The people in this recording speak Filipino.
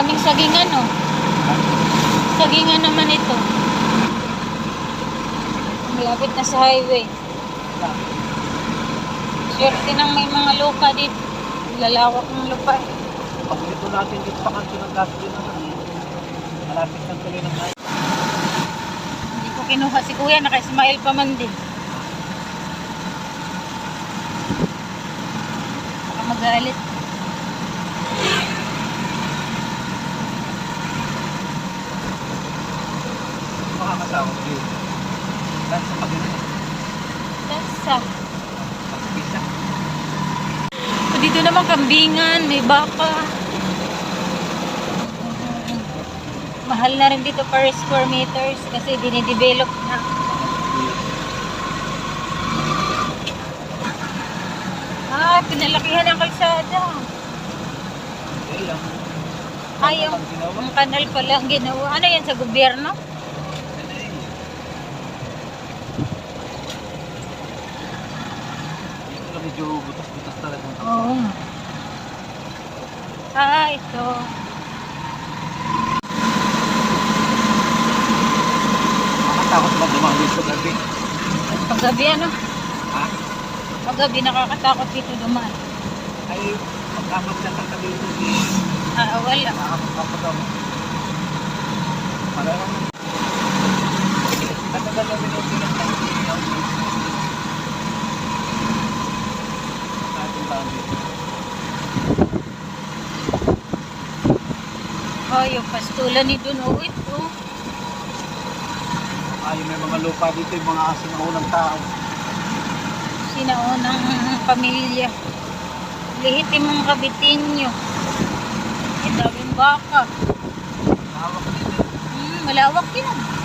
daming sagingan, oh. Sagingan naman ito. Malapit na sa highway. Swerte nang may mga lupa dito. Lalawak ng lupa. Pag ito natin dito sa kanto ng gasolina naman, malapit ng tuloy ng highway. Hindi ko kinuha si kuya, naka-smile pa man din. Baka magalit. Makakasama ko dito. Lahat sa pag-init. Tasa. Pag-pisa. Dito naman kambingan, may baka. Mahal na rin dito per square meters kasi dinidevelop na. Pinalakihan ang kalsada. Okay lang. Ay, yung kanal pala ang ginawa. Ano yan sa gobyerno? Ito lang medyo butas-butas talaga. Oo. Ito. Makakatakot ba dumami sa gabi? Paggabi ano? Ha? Paggabi nakakatakot dito dumaan. Ay, magkakagdat ang kami ito. Wala. Makakapagdamo. Malamang na. Katagal na minuto lang tayo. Sa ating bahay. Yung pastulan ni Dunuit, oh. Ay, may mga lupa dito, yung mga sinaunang tao. Sinaunang pamilya. Lihitin mong kabitin nyo. Ang daming baka. Hawak dito. Malawak din, ah.